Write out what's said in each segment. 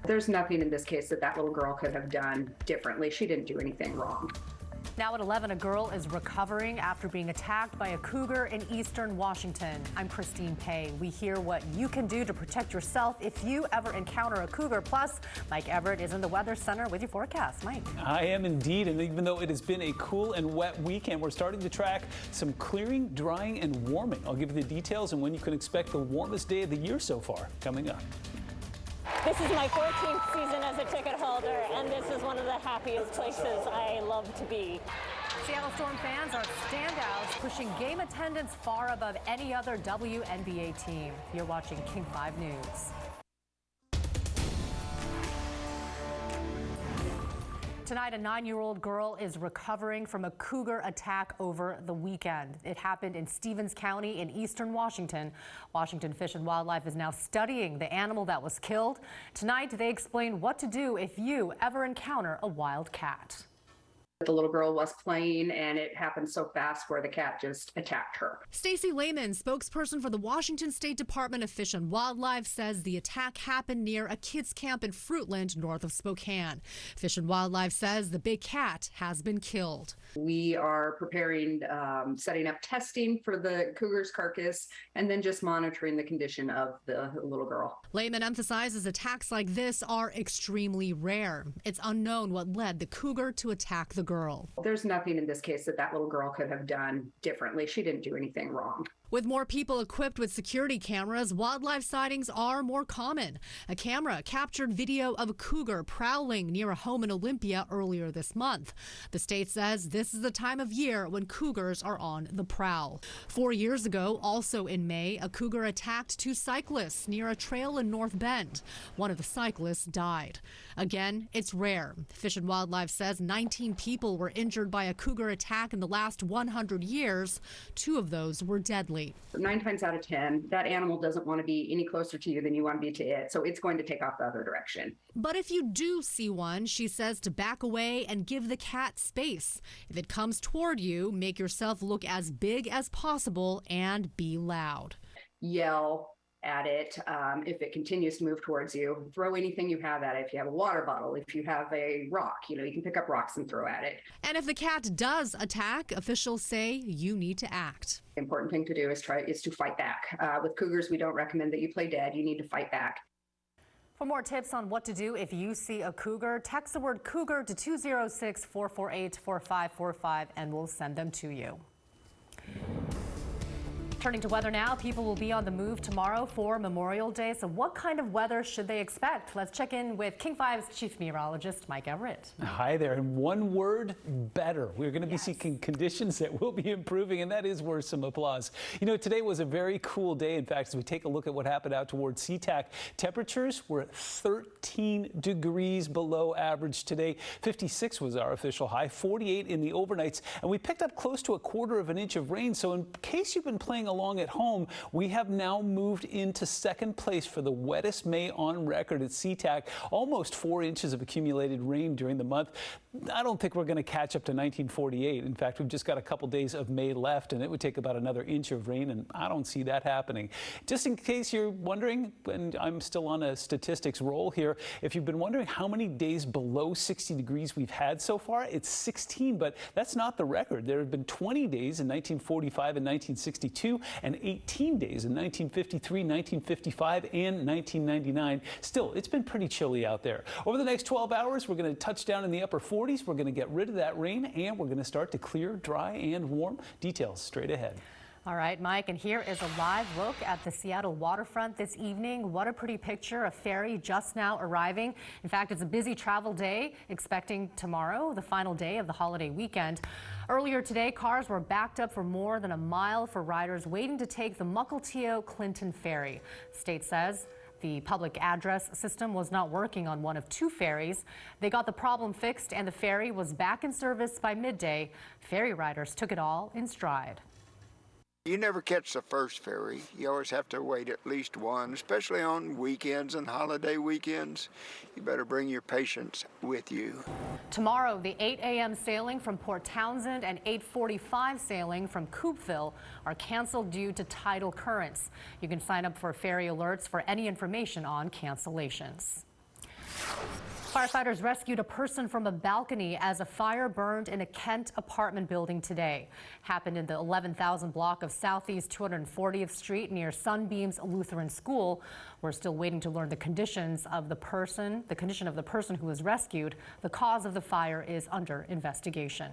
There's nothing in this case that little girl could have done differently. She didn't do anything wrong. Now at 11, a girl is recovering after being attacked by a cougar in eastern Washington. I'm Christine Pay. We hear what you can do to protect yourself if you ever encounter a cougar. Plus, Mike Everett is in the Weather Center with your forecast. Mike. I am indeed, and even though it has been a cool and wet weekend, we're starting to track some clearing, drying, and warming. I'll give you the details and when you can expect the warmest day of the year so far coming up. This is my 14th season as a ticket holder, and this is one of the happiest places I love to be. Seattle Storm fans are standouts, pushing game attendance far above any other WNBA team. You're watching King 5 News. Tonight, a 9-year-old girl is recovering from a cougar attack over the weekend. It happened in Stevens County in eastern Washington. Washington Fish and Wildlife is now studying the animal that was killed. Tonight, they explain what to do if you ever encounter a wild cat. The little girl was playing, and it happened so fast where the cat just attacked her. Stacy Lehman, spokesperson for the Washington State Department of Fish and Wildlife, says the attack happened near a kids' camp in Fruitland, north of Spokane. Fish and Wildlife says the big cat has been killed. We are preparing, setting up testing for the cougar's carcass, and then just monitoring the condition of the little girl. Lehman emphasizes attacks like this are extremely rare. It's unknown what led the cougar to attack the girl. There's nothing in this case that little girl could have done differently. She didn't do anything wrong. With more people equipped with security cameras, wildlife sightings are more common. A camera captured video of a cougar prowling near a home in Olympia earlier this month. The state says this is the time of year when cougars are on the prowl. 4 years ago, also in May, a cougar attacked 2 cyclists near a trail in North Bend. One of the cyclists died. Again, it's rare. Fish and Wildlife says 19 people were injured by a cougar attack in the last 100 years. 2 of those were deadly. 9 times out of 10, that animal doesn't want to be any closer to you than you want to be to it, so it's going to take off the other direction. But if you do see one, she says to back away and give the cat space. If it comes toward you, make yourself look as big as possible and be loud. Yell at it. If it continues to move towards you, throw anything you have at it. If you have a water bottle, if you have a rock, you can pick up rocks and throw at it. And if the cat does attack, officials say you need to act. The important thing to do is to fight back. With cougars, we don't recommend that you play dead. You need to fight back. For more tips on what to do if you see a cougar, text the word cougar to 206-448-4545 and we'll send them to you. Turning to weather now, people will be on the move tomorrow for Memorial Day. So what kind of weather should they expect? Let's check in with King 5's chief meteorologist, Mike Everett. Hi there. In one word, better. We're going to be seeing conditions that will be improving, and that is worth some applause. Today was a very cool day. In fact, as we take a look at what happened out towards SeaTac, temperatures were 13 degrees below average today. 56 was our official high, 48 in the overnights, and we picked up close to 1/4 inch of rain. So in case you've been playing along at home, we have now moved into second place for the wettest May on record at SeaTac. Almost 4 inches of accumulated rain during the month. I don't think we're going to catch up to 1948. In fact, we've just got a couple days of May left, and it would take about another inch of rain, and I don't see that happening. Just in case you're wondering, and I'm still on a statistics roll here, if you've been wondering how many days below 60 degrees we've had so far, it's 16, but that's not the record. There have been 20 days in 1945 and 1962, and 18 days in 1953, 1955, and 1999. Still, it's been pretty chilly out there. Over the next 12 hours, we're going to touch down in the upper 40s. We're going to get rid of that rain, and we're going to start to clear, dry, and warm. Details straight ahead. All right, Mike, and here is a live look at the Seattle waterfront this evening. What a pretty picture. A ferry just now arriving. In fact, it's a busy travel day, expecting tomorrow, the final day of the holiday weekend. Earlier today, cars were backed up for more than a mile for riders waiting to take the Mukilteo-Clinton ferry. The state says the public address system was not working on one of 2 ferries. They got the problem fixed and the ferry was back in service by midday. Ferry riders took it all in stride. You never catch the first ferry. You always have to wait at least one, especially on weekends and holiday weekends. You better bring your patience with you. Tomorrow, the 8 a.m. sailing from Port Townsend and 8:45 sailing from Coupeville are canceled due to tidal currents. You can sign up for ferry alerts for any information on cancellations. Firefighters rescued a person from a balcony as a fire burned in a Kent apartment building today. Happened in the 11,000 block of Southeast 240th Street near Sunbeams Lutheran School. We're still waiting to learn the condition of the person who was rescued. The cause of the fire is under investigation.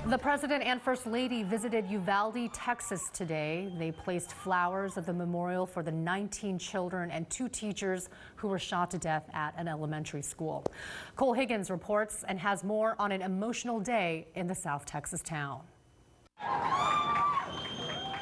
The President and First Lady visited Uvalde, Texas today. They placed flowers at the memorial for the 19 children and 2 teachers who were shot to death at an elementary school. Cole Higgins reports and has more on an emotional day in the South Texas town.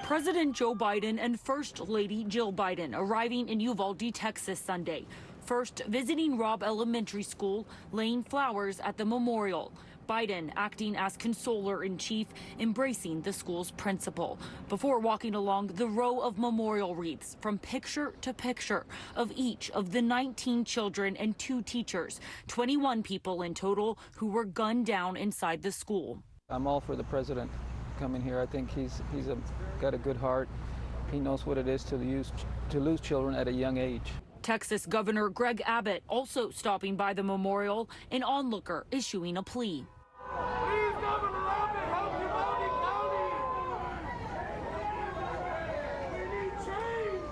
President Joe Biden and First Lady Jill Biden arriving in Uvalde, Texas Sunday. First visiting Robb Elementary School, laying flowers at the memorial. Biden acting as consoler-in-chief, embracing the school's principal, before walking along the row of memorial wreaths from picture to picture of each of the 19 children and 2 teachers, 21 people in total who were gunned down inside the school. I'm all for the president coming here. I think he's got a good heart. He knows what it is to lose children at a young age. Texas Governor Greg Abbott also stopping by the memorial, an onlooker issuing a plea. Please, Governor Abbott, help Uvalde County. We need change.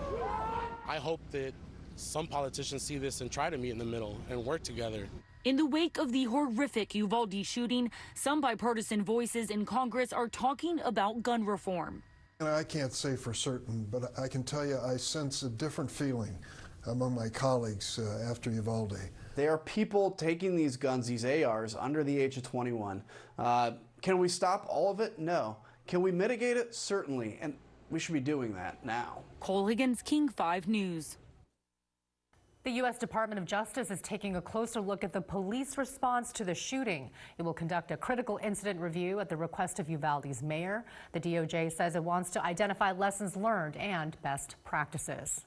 I hope that some politicians see this and try to meet in the middle and work together. In the wake of the horrific Uvalde shooting, some bipartisan voices in Congress are talking about gun reform. And I can't say for certain, but I can tell you I sense a different feeling among my colleagues after Uvalde. There are people taking these guns, these ARs, under the age of 21. Can we stop all of it? No. Can we mitigate it? Certainly. And we should be doing that now. Cole Higgins, King 5 News. The U.S. Department of Justice is taking a closer look at the police response to the shooting. It will conduct a critical incident review at the request of Uvalde's mayor. The DOJ says it wants to identify lessons learned and best practices.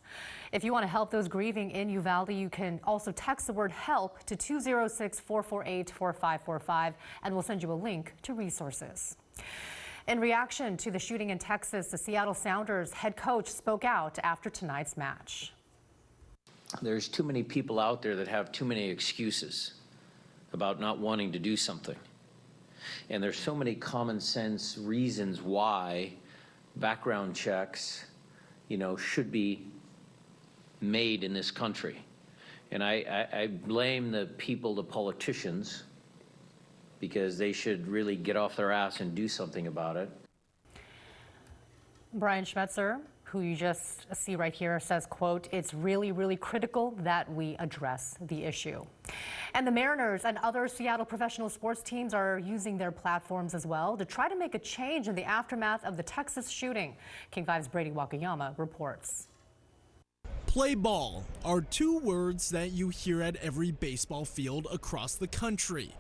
If you want to help those grieving in Uvalde, you can also text the word HELP to 206-448-4545, and we'll send you a link to resources. In reaction to the shooting in Texas, the Seattle Sounders head coach spoke out after tonight's match. There's too many people out there that have too many excuses about not wanting to do something. And there's so many common sense reasons why background checks, should be made in this country. And I blame the people, the politicians, because they should really get off their ass and do something about it. Brian Schmetzer, who you just see right here, says, quote, "It's really, really critical that we address the issue." And the Mariners and other Seattle professional sports teams are using their platforms as well to try to make a change in the aftermath of the Texas shooting. King 5's Brady Wakayama reports. Play ball are 2 words that you hear at every baseball field across the country.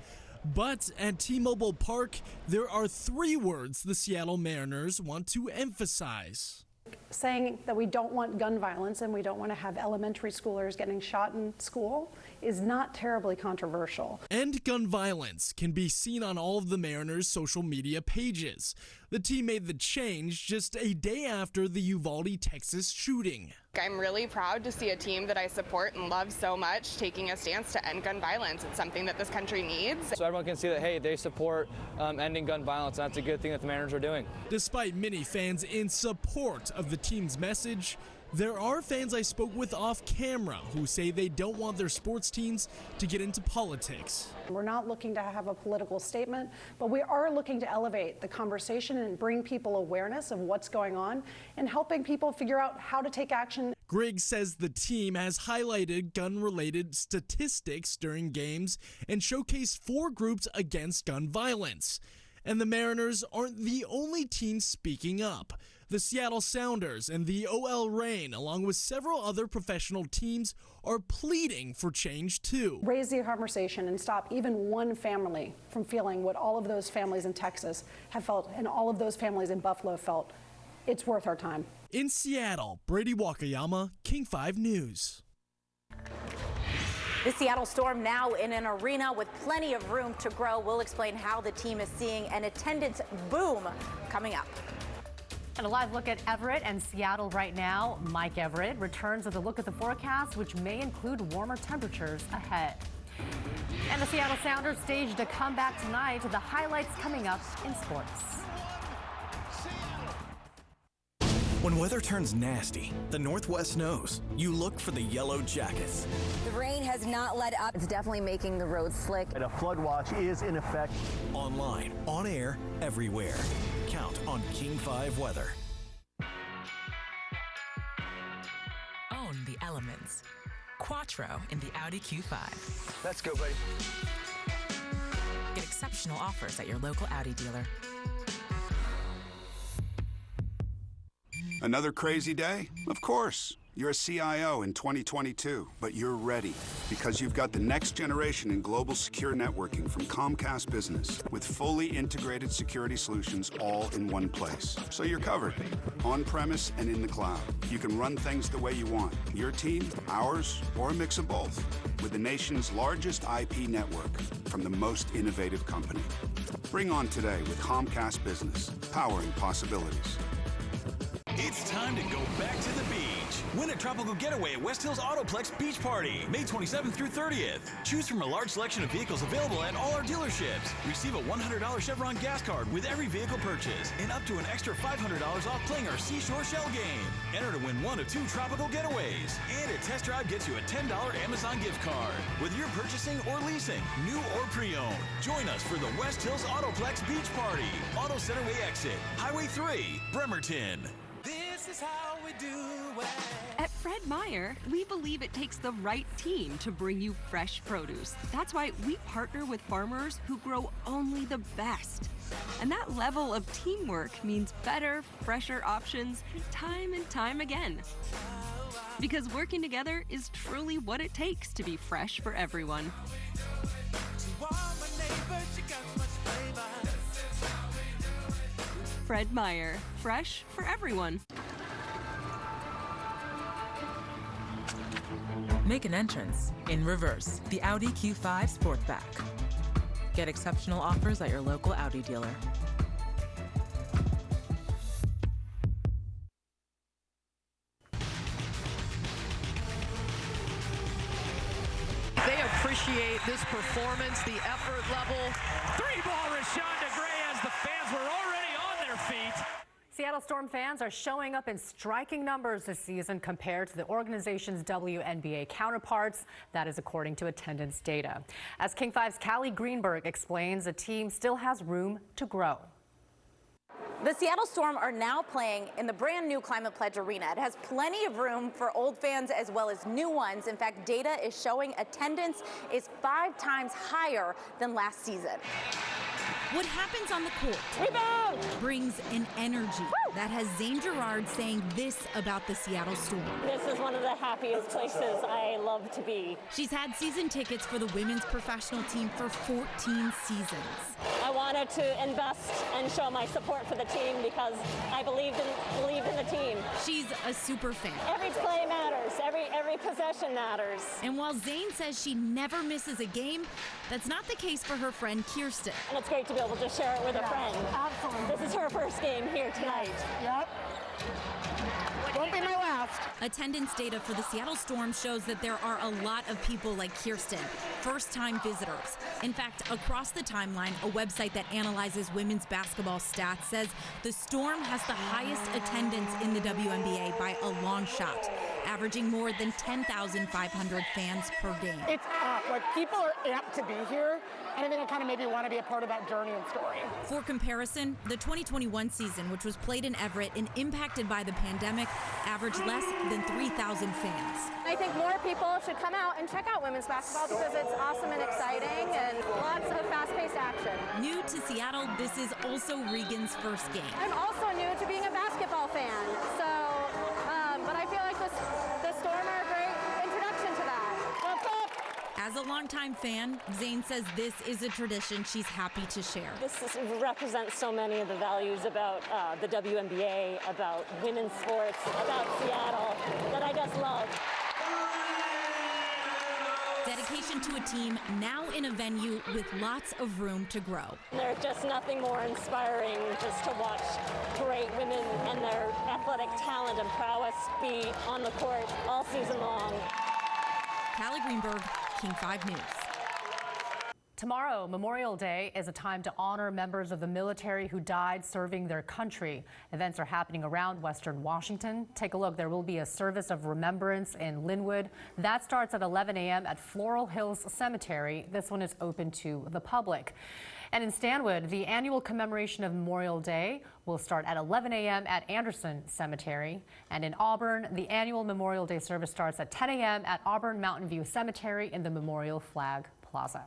But at T-Mobile Park, there are 3 words the Seattle Mariners want to emphasize. Saying that we don't want gun violence and we don't want to have elementary schoolers getting shot in school is not terribly controversial. End gun violence can be seen on all of the Mariners' social media pages. The team made the change just a day after the Uvalde, Texas shooting. I'm really proud to see a team that I support and love so much taking a stance to end gun violence. It's something that this country needs. So everyone can see that, hey, they support ending gun violence. And that's a good thing that the Mariners are doing. Despite many fans in support of the team's message, there are fans I spoke with off camera who say they don't want their sports teams to get into politics. We're not looking to have a political statement, but we are looking to elevate the conversation and bring people awareness of what's going on and helping people figure out how to take action. Griggs says the team has highlighted gun-related statistics during games and showcased 4 groups against gun violence. And the Mariners aren't the only team speaking up. The Seattle Sounders and the OL Reign, along with several other professional teams, are pleading for change too. Raise the conversation and stop even one family from feeling what all of those families in Texas have felt and all of those families in Buffalo felt. It's worth our time. In Seattle, Brady Wakayama, King 5 News. The Seattle Storm now in an arena with plenty of room to grow. We'll explain how the team is seeing an attendance boom coming up. And a live look at Everett and Seattle right now. Mike Everett returns with a look at the forecast, which may include warmer temperatures ahead. And the Seattle Sounders staged a comeback tonight. The highlights coming up in sports. When weather turns nasty, the Northwest knows. You look for the yellow jackets. The rain has not let up. It's definitely making the roads slick. And a flood watch is in effect. Online, on air, everywhere. Count on King 5 weather. Own the elements. Quattro in the Audi Q5. Let's go, buddy. Get exceptional offers at your local Audi dealer. Another crazy day? Of course. You're a CIO in 2022, but you're ready because you've got the next generation in global secure networking from Comcast Business with fully integrated security solutions all in one place. So you're covered, on-premise and in the cloud. You can run things the way you want, your team, ours, or a mix of both, with the nation's largest IP network from the most innovative company. Bring on today with Comcast Business, powering possibilities. It's time to go back to the beach. Win a tropical getaway at West Hills Autoplex Beach Party, May 27th through 30th. Choose from a large selection of vehicles available at all our dealerships. Receive a $100 Chevron gas card with every vehicle purchase, and up to an extra $500 off playing our Seashore Shell game. Enter to win 1 of 2 tropical getaways, and a test drive gets you a $10 Amazon gift card. Whether you're purchasing or leasing, new or pre-owned, join us for the West Hills Autoplex Beach Party, Auto Center Way exit, Highway 3, Bremerton. This is how we do it. At Fred Meyer, we believe it takes the right team to bring you fresh produce. That's why we partner with farmers who grow only the best. And that level of teamwork means better, fresher options time and time again. Because working together is truly what it takes to be fresh for everyone. Fred Meyer, fresh for everyone. Make an entrance in reverse, the Audi Q5 Sportback. Get exceptional offers at your local Audi dealer. They appreciate this performance, the effort level. 3-ball Rashawn DeGray as the fans were already on their feet. Seattle Storm fans are showing up in striking numbers this season compared to the organization's WNBA counterparts. That is according to attendance data. As King 5's Callie Greenberg explains, the team still has room to grow. The Seattle Storm are now playing in the brand new Climate Pledge Arena. It has plenty of room for old fans as well as new ones. In fact, data is showing attendance is 5 times higher than last season. What happens on the court brings an energy that has Zane Girard saying this about the Seattle Storm. This is one of the happiest places I love to be. She's had season tickets for the women's professional team for 14 seasons. I wanted to invest and show my support for the team because I believed in the team. She's a super fan. Every play matters. Every possession matters. And while Zane says she never misses a game, that's not the case for her friend Kirsten. And it's great to be able to share it with a friend. Absolutely. This is her first game here tonight. Yep. Won't be my last. Attendance data for the Seattle Storm shows that there are a lot of people like Kirsten, first-time visitors. In fact, across the timeline, a website that analyzes women's basketball stats says the Storm has the highest attendance in the WNBA by a long shot, averaging more than 10,500 fans per game. It's up. Like, people are amped to be here, and I think I kind of maybe want to be a part of that journey and story. For comparison, the 2021 season, which was played in Everett and impacted by the pandemic, averaged less than 3,000 fans. I think more people should come out and check out women's basketball because it's awesome and exciting and lots of fast-paced action. New to Seattle, this is also Regan's first game. I'm also new to being a basketball fan, so, but I feel like the Storm are a great introduction to that. What's up? As a longtime fan, Zane says this is a tradition she's happy to share. This represents so many of the values about the WNBA, about women's sports, about Seattle that I just love. Dedication to a team now in a venue with lots of room to grow. There's just nothing more inspiring just to watch great women and their athletic talent and prowess be on the court all season long. Callie Greenberg, King 5 News. Tomorrow, Memorial Day, is a time to honor members of the military who died serving their country. Events are happening around Western Washington. Take a look. There will be a service of remembrance in Linwood. That starts at 11 a.m. at Floral Hills Cemetery. This one is open to the public. And in Stanwood, the annual commemoration of Memorial Day will start at 11 a.m. at Anderson Cemetery. And in Auburn, the annual Memorial Day service starts at 10 a.m. at Auburn Mountain View Cemetery in the Memorial Flag Plaza.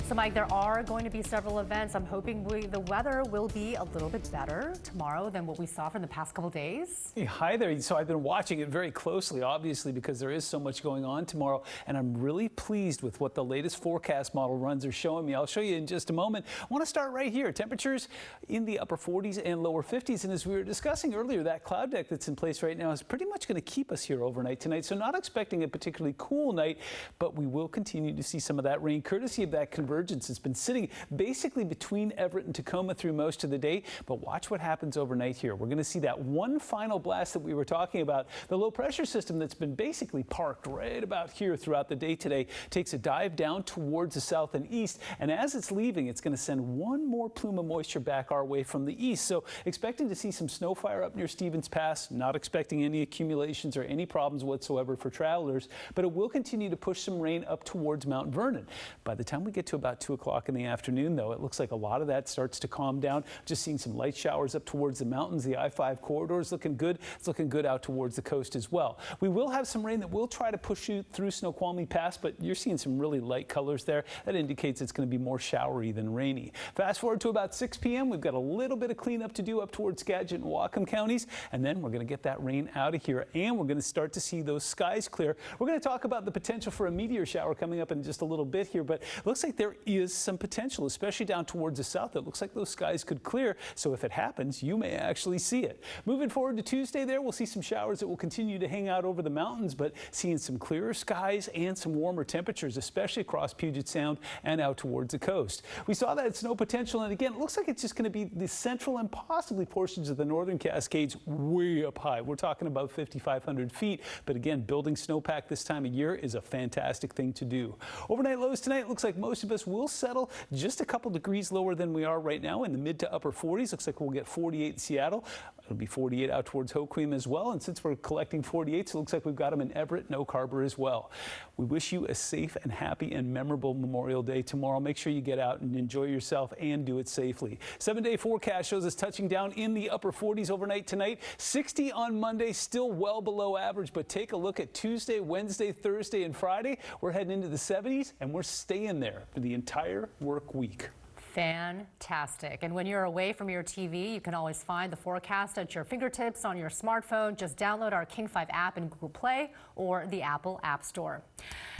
So, Mike, there are going to be several events. I'm hoping the weather will be a little bit better tomorrow than what we saw from the past couple days. Hey, hi there. So I've been watching it very closely, obviously, because there is so much going on tomorrow. And I'm really pleased with what the latest forecast model runs are showing me. I'll show you in just a moment. I want to start right here. Temperatures in the upper 40s and lower 50s. And as we were discussing earlier, that cloud deck that's in place right now is pretty much going to keep us here overnight tonight. So not expecting a particularly cool night, but we will continue to see some of that rain courtesy of that convergence. It's been sitting basically between Everett and Tacoma through most of the day, but watch what happens overnight here. We're going to see that one final blast that we were talking about. The low pressure system that's been basically parked right about here throughout the day today takes a dive down towards the south and east, and as it's leaving, it's going to send one more plume of moisture back our way from the east. So expecting to see some snow fire up near Stevens Pass, not expecting any accumulations or any problems whatsoever for travelers, but it will continue to push some rain up towards Mount Vernon. By the time we get to about 2 o'clock in the afternoon, though, it looks like a lot of that starts to calm down. Just seeing some light showers up towards the mountains. The I-5 corridor is looking good. It's looking good out towards the coast as well. We will have some rain that will try to push you through Snoqualmie Pass, but you're seeing some really light colors there. That indicates it's going to be more showery than rainy. Fast forward to about 6 p.m. We've got a little bit of cleanup to do up towards Skagit and Whatcom counties, and then we're going to get that rain out of here, and we're going to start to see those skies clear. We're going to talk about the potential for a meteor shower coming up in just a little bit here, but it looks like there is some potential, especially down towards the south. It looks like those skies could clear, so if it happens, you may actually see it. Moving forward to Tuesday there, we'll see some showers that will continue to hang out over the mountains, but seeing some clearer skies and some warmer temperatures, especially across Puget Sound and out towards the coast. We saw that snow potential, and again, it looks like it's just going to be the central and possibly portions of the northern Cascades way up high. We're talking about 5,500 feet, but again, building snowpack this time of year is a fantastic thing to do. Overnight lows tonight, looks like most of us will settle just a couple degrees lower than we are right now in the mid to upper 40s. Looks like we'll get 48 in Seattle. It'll be 48 out towards Hoquiam as well. And since we're collecting 48s, it looks like we've got them in Everett and Oak Harbor as well. We wish you a safe and happy and memorable Memorial Day tomorrow. Make sure you get out and enjoy yourself and do it safely. 7-day forecast shows us touching down in the upper 40s overnight tonight. 60 on Monday, still well below average, but take a look at Tuesday, Wednesday, Thursday, and Friday. We're heading into the 70s, and we're staying there for the entire work week. Fantastic. And when you're away from your TV, you can always find the forecast at your fingertips on your smartphone. Just download our King 5 app in Google Play or the Apple App Store.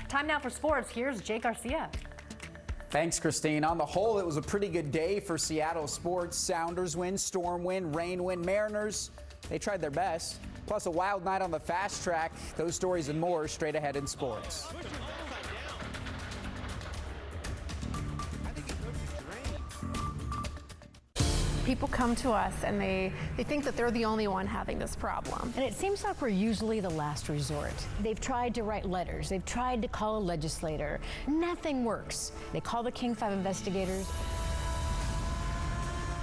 Time now for sports. Here's Jake Garcia. Thanks, Christine. On the whole, it was a pretty good day for Seattle sports. Sounders win, Storm win, Rain win. Mariners, they tried their best. Plus a wild night on the fast track. Those stories and more straight ahead in sports. People come to us and they think that they're the only one having this problem. And it seems like we're usually the last resort. They've tried to write letters. They've tried to call a legislator. Nothing works. They call the King 5 investigators.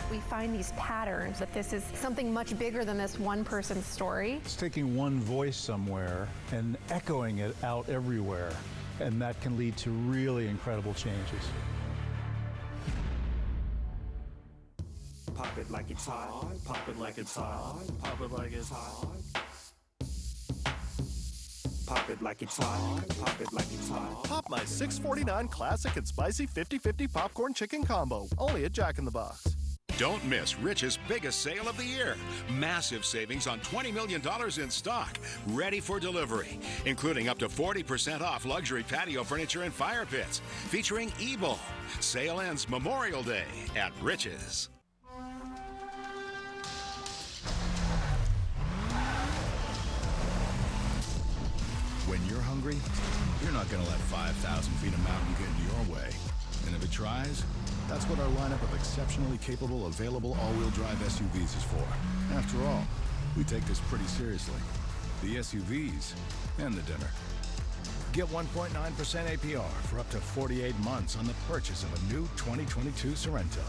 We find these patterns that this is something much bigger than this one person's story. It's taking one voice somewhere and echoing it out everywhere. And that can lead to really incredible changes. Pop it like it's hot, pop it like it's hot, pop it like it's hot. Pop it like it's hot, pop it like it's hot. Pop my $6.49 classic and spicy 50-50 popcorn chicken combo, only at Jack in the Box. Don't miss Rich's biggest sale of the year. Massive savings on $20 million in stock, ready for delivery, including up to 40% off luxury patio furniture and fire pits, featuring Eble. Sale ends Memorial Day at Rich's. When when you're hungry, you're not going to let 5,000 feet of mountain get in your way. And if it tries, that's what our lineup of exceptionally capable, available all-wheel drive SUVs is for. After all, we take this pretty seriously. The SUVs and the dinner. Get 1.9% APR for up to 48 months on the purchase of a new 2022 Sorrento.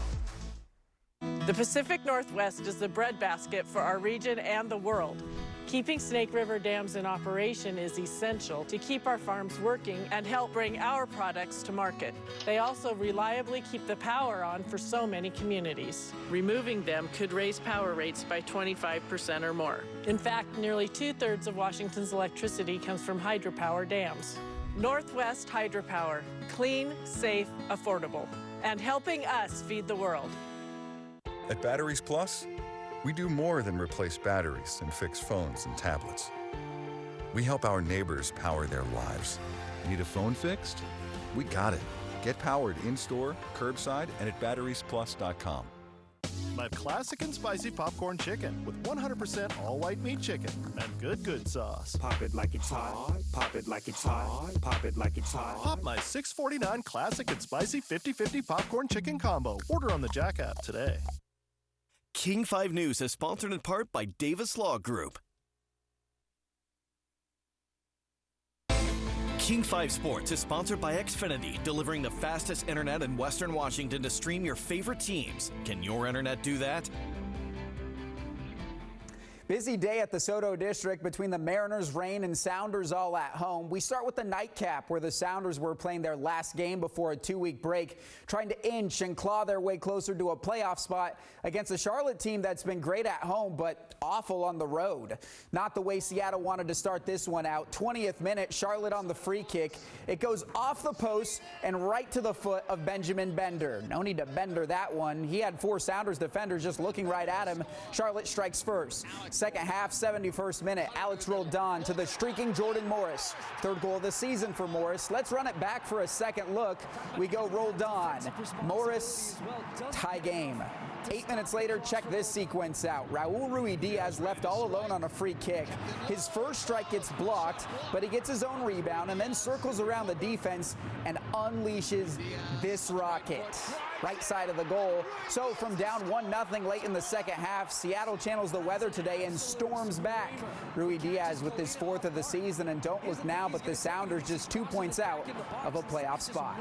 The Pacific Northwest is the breadbasket for our region and the world. Keeping Snake River dams in operation is essential to keep our farms working and help bring our products to market. They also reliably keep the power on for so many communities. Removing them could raise power rates by 25% or more. In fact, nearly 2/3 of Washington's electricity comes from hydropower dams. Northwest Hydropower, clean, safe, affordable, and helping us feed the world. At Batteries Plus, we do more than replace batteries and fix phones and tablets. We help our neighbors power their lives. Need a phone fixed? We got it. Get powered in-store, curbside, and at batteriesplus.com. My classic and spicy popcorn chicken with 100% all-white meat chicken and good sauce. Pop it like it's hot. Pop it like it's hot. Pop it like it's hot. Pop my $6.49 classic and spicy 50/50 popcorn chicken combo. Order on the Jack app today. King 5 News is sponsored in part by Davis Law Group. King 5 Sports is sponsored by Xfinity, delivering the fastest internet in Western Washington to stream your favorite teams. Can your internet do that? Busy day at the Soto District between the Mariners, Reign, and Sounders all at home. We start with the nightcap where the Sounders were playing their last game before a 2-week break, trying to inch and claw their way closer to a playoff spot against a Charlotte team that's been great at home but awful on the road. Not the way Seattle wanted to start this one out. 20th minute, Charlotte on the free kick. It goes off the post and right to the foot of Benjamin Bender. No need to Bender that one. He had 4 Sounders defenders just looking right at him. Charlotte strikes first. Second half, 71st minute, Alex Roldan to the streaking Jordan Morris. 3rd goal of the season for Morris. Let's run it back for a second look. We go Roldan, Morris, tie game. 8 minutes later, check this sequence out. Raul Ruidiaz left all alone on a free kick. His first strike gets blocked, but he gets his own rebound and then circles around the defense and unleashes this rocket. Right side of the goal. So from down 1-0 late in the second half, Seattle channels the weather today and storms back. Ruidiaz with his 4th of the season, and don't look now, but the Sounders just 2 points out of a playoff spot.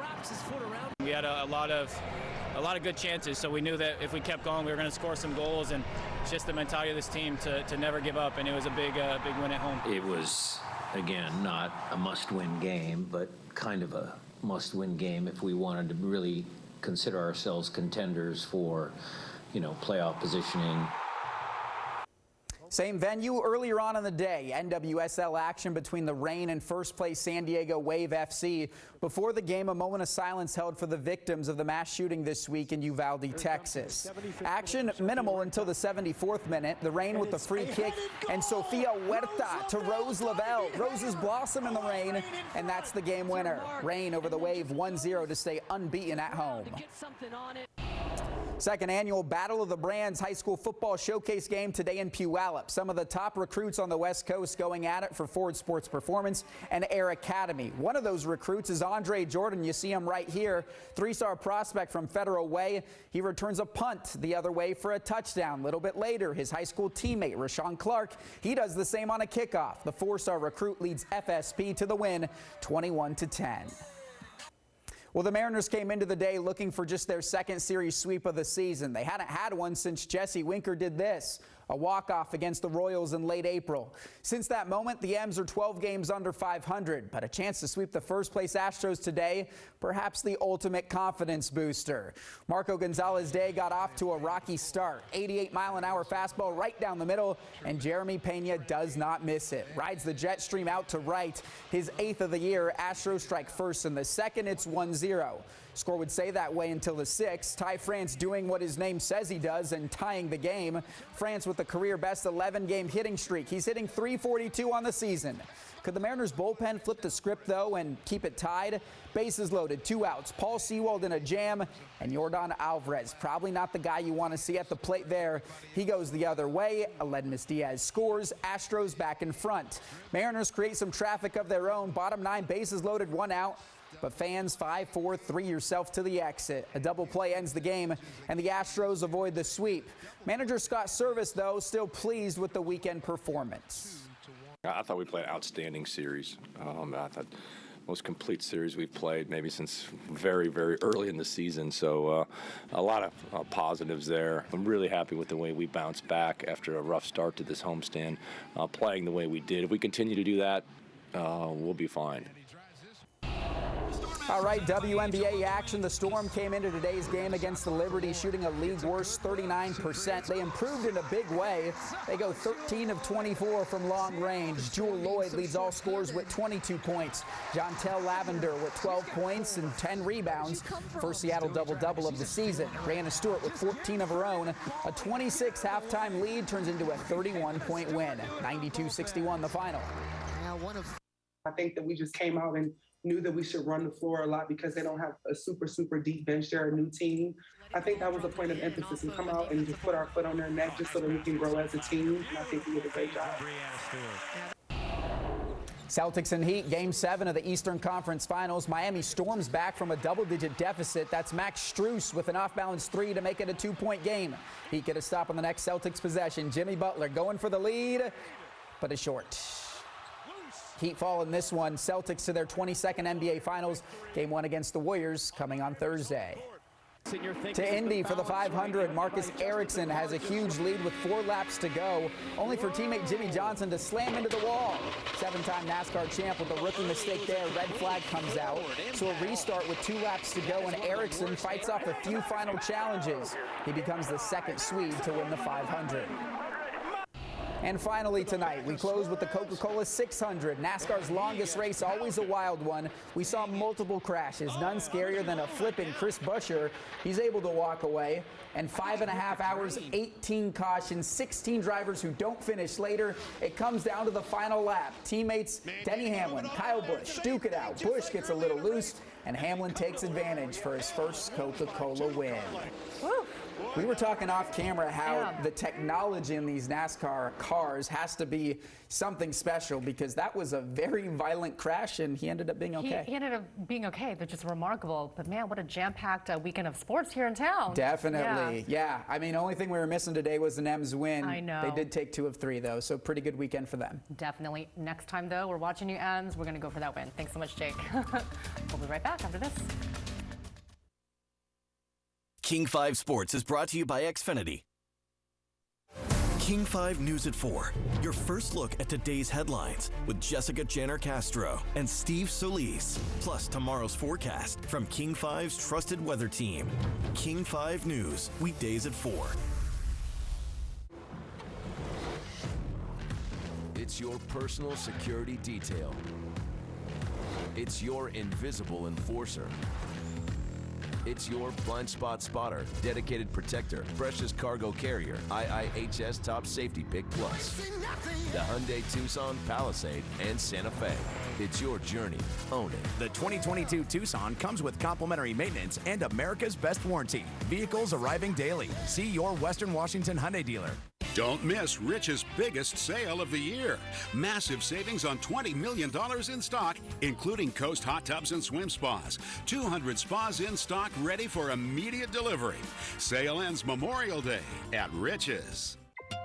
We had a lot of good chances, so we knew that if we kept going, we were going to score some goals, and it's just the mentality of this team to never give up, and it was a big win at home. It was, again, not a must-win game, but kind of a must-win game if we wanted to really consider ourselves contenders for, playoff positioning. Same venue earlier on in the day, NWSL action between the Reign and first place San Diego Wave FC. Before the game, a moment of silence held for the victims of the mass shooting this week in Uvalde, Texas. Action minimal until the 74th minute. The Reign with the free kick and Sofia Huerta to Rose Lavelle. Roses blossom in the rain, and that's the game winner. Reign over the Wave 1-0 to stay unbeaten at home. Second annual Battle of the Brands high school football showcase game today in Puyallup. Some of the top recruits on the West Coast going at it for Ford Sports Performance and Air Academy. One of those recruits is Andre Jordan. You see him right here. 3-star prospect from Federal Way. He returns a punt the other way for a touchdown. A little bit later, his high school teammate, Rashawn Clark, he does the same on a kickoff. The 4-star recruit leads FSP to the win, 21-10. Well, the Mariners came into the day looking for just their second series sweep of the season. They hadn't had one since Jesse Winker did this, a walk-off against the Royals in late April. Since that moment, the M's are 12 games under 500, but a chance to sweep the first-place Astros today, perhaps the ultimate confidence booster. Marco Gonzalez-Day got off to a rocky start. 88-mile-an-hour fastball right down the middle, and Jeremy Pena does not miss it. Rides the jet stream out to right. His 8th of the year. Astros strike first in the second. It's 1-0. Score would stay that way until the 6th. Ty France doing what his name says he does and tying the game. France with the career best 11-game hitting streak. He's hitting .342 on the season. Could the Mariners bullpen flip the script, though, and keep it tied? Bases loaded, 2 outs. Paul Sewald in a jam, and Yordan Alvarez. Probably not the guy you want to see at the plate there. He goes the other way. Aledmus Diaz scores. Astros back in front. Mariners create some traffic of their own. Bottom 9, bases loaded, 1 out. But fans 5-4, 3 yourself to the exit. A double play ends the game, and the Astros avoid the sweep. Manager Scott Service, though, still pleased with the weekend performance. I thought we played an outstanding series. I thought most complete series we've played maybe since very, very early in the season. So a lot of positives there. I'm really happy with the way we bounced back after a rough start to this homestand, playing the way we did. If we continue to do that, we'll be fine. All right, WNBA action. The Storm came into today's game against the Liberty shooting a league worst 39%. They improved in a big way. They go 13 of 24 from long range. Jewel Lloyd leads all scorers with 22 points. Jontel Lavender with 12 points and 10 rebounds. First Seattle double-double of the season. Brianna Stewart with 14 of her own. A 26 halftime lead turns into a 31-point win. 92-61 the final. I think that we just came out and knew that we should run the floor a lot because they don't have a super deep bench. They're a new team. I think that was a point of emphasis and come out and just put our foot on their neck just so that we can grow as a team. And I think we did a great job. Celtics and Heat, Game 7 of the Eastern Conference Finals. Miami storms back from a double-digit deficit. That's Max Strus with an off-balance 3 to make it a 2-point game. Heat get a stop on the next Celtics possession. Jimmy Butler going for the lead, but is short. Heat fall in this one. Celtics to their 22nd NBA Finals. Game 1 against the Warriors coming on Thursday. To Indy for the 500, Marcus Ericsson has a huge lead with 4 laps to go, only for teammate Jimmy Johnson to slam into the wall. 7-time NASCAR champ with a rookie mistake there. Red flag comes out. So a restart with 2 laps to go, and Ericsson fights off a few final challenges. He becomes the second Swede to win the 500. And finally tonight, we close with the Coca-Cola 600, NASCAR's longest race, always a wild one. We saw multiple crashes, none scarier than a flipping Chris Buescher. He's able to walk away. And 5.5 hours, 18 cautions, 16 drivers who don't finish later. It comes down to the final lap. Teammates Denny Hamlin, Kyle Busch duke it out. Busch gets a little loose, and Hamlin takes advantage for his first Coca-Cola win. Woo. We were talking off camera how the technology in these NASCAR cars has to be something special, because that was a very violent crash and he ended up being okay. He ended up being okay, but just remarkable. But man, what a jam-packed weekend of sports here in town. Definitely, yeah. I mean, only thing we were missing today was an M's win. I know. They did take 2 of 3 though, so pretty good weekend for them. Definitely. Next time though, we're watching you M's. We're going to go for that win. Thanks so much, Jake. We'll be right back after this. King 5 Sports is brought to you by Xfinity. King 5 News at 4. Your first look at today's headlines with Jessica Janner Castro and Steve Solis. Plus tomorrow's forecast from King 5's trusted weather team. King 5 News, weekdays at 4. It's your personal security detail. It's your invisible enforcer. It's your blind spot spotter, dedicated protector, precious cargo carrier, IIHS Top Safety Pick Plus. The Hyundai Tucson, Palisade, and Santa Fe. It's your journey. Own it. The 2022 Tucson comes with complimentary maintenance and America's best warranty. Vehicles arriving daily. See your Western Washington Hyundai dealer. Don't miss Rich's biggest sale of the year. Massive savings on $20 million in stock, including Coast Hot Tubs and Swim Spas. 200 spas in stock ready for immediate delivery. Sale ends Memorial Day at Rich's.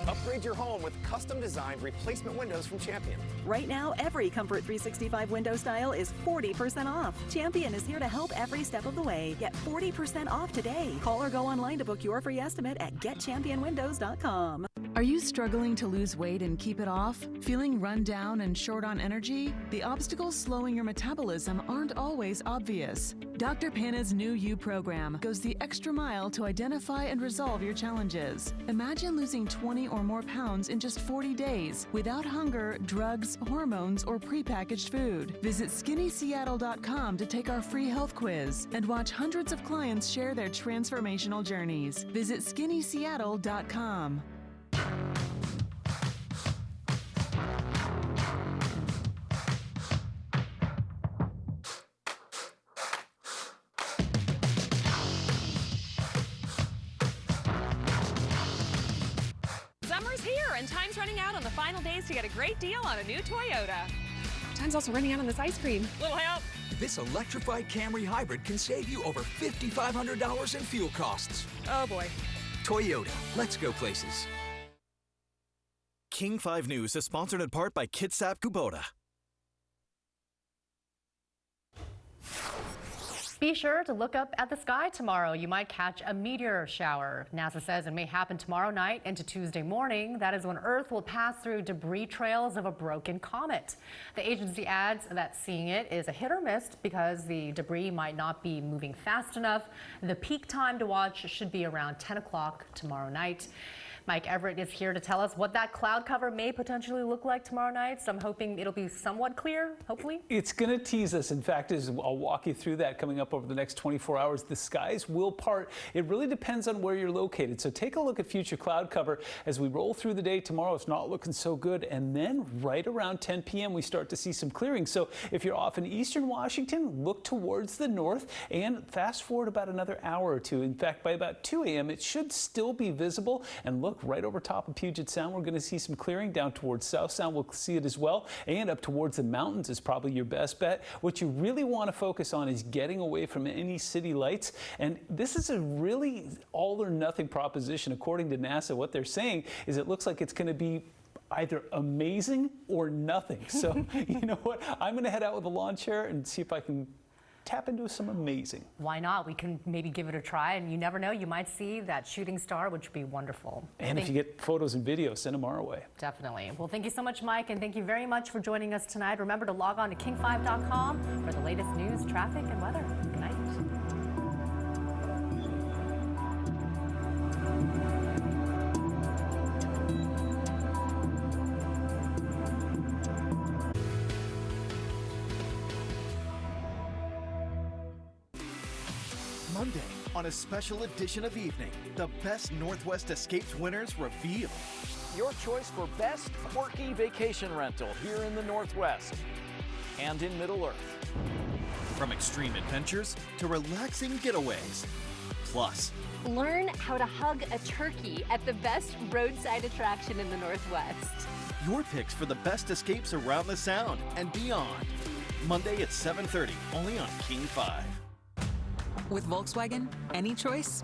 Upgrade your home with custom-designed replacement windows from Champion. Right now, every Comfort 365 window style is 40% off. Champion is here to help every step of the way. Get 40% off today. Call or go online to book your free estimate at getchampionwindows.com. Are you struggling to lose weight and keep it off? Feeling run down and short on energy? The obstacles slowing your metabolism aren't always obvious. Dr. Panna's New You program goes the extra mile to identify and resolve your challenges. Imagine losing 20 or more pounds in just 40 days without hunger, drugs, hormones, or prepackaged food. Visit skinnyseattle.com to take our free health quiz and watch hundreds of clients share their transformational journeys. Visit skinnyseattle.com. Summer's here and time's running out on the final days to get a great deal on a new Toyota. Time's also running out on this ice cream. Little help. This electrified Camry Hybrid can save you over $5,500 in fuel costs. Oh boy. Toyota, let's go places. King 5 News is sponsored in part by Kitsap Kubota. Be sure to look up at the sky tomorrow. You might catch a meteor shower. NASA says it may happen tomorrow night into Tuesday morning. That is when Earth will pass through debris trails of a broken comet. The agency adds that seeing it is a hit or miss because the debris might not be moving fast enough. The peak time to watch should be around 10 o'clock tomorrow night. Mike Everett is here to tell us what that cloud cover may potentially look like tomorrow night. So I'm hoping it'll be somewhat clear, hopefully. It's going to tease us. In fact, as I'll walk you through that coming up over the next 24 hours, the skies will part. It really depends on where you're located. So take a look at future cloud cover as we roll through the day tomorrow. It's not looking so good. And then right around 10 p.m., we start to see some clearing. So if you're off in eastern Washington, look towards the north and fast forward about another hour or two. In fact, by about 2 a.m., it should still be visible. And look right over top of Puget Sound, we're going to see some clearing. Down towards South Sound, we'll see it as well. And up towards the mountains is probably your best bet. What you really want to focus on is getting away from any city lights. And this is a really all or nothing proposition. According to NASA, what they're saying is it looks like it's going to be either amazing or nothing. So you know what? I'm going to head out with a lawn chair and see if I can tap into some amazing. Why not? We can maybe give it a try, and you never know, you might see that shooting star, which would be wonderful. And if you get photos and videos, send them our way. Definitely. Well, thank you so much, Mike, and thank you very much for joining us tonight. Remember to log on to king5.com for the latest news, traffic, and weather. Good night. Monday, on a special edition of Evening, the best Northwest Escapes winners revealed. Your choice for best quirky vacation rental here in the Northwest and in Middle Earth. From extreme adventures to relaxing getaways. Plus, learn how to hug a turkey at the best roadside attraction in the Northwest. your picks for the best escapes around the Sound and beyond. Monday at 7:30, only on King 5. With Volkswagen, any choice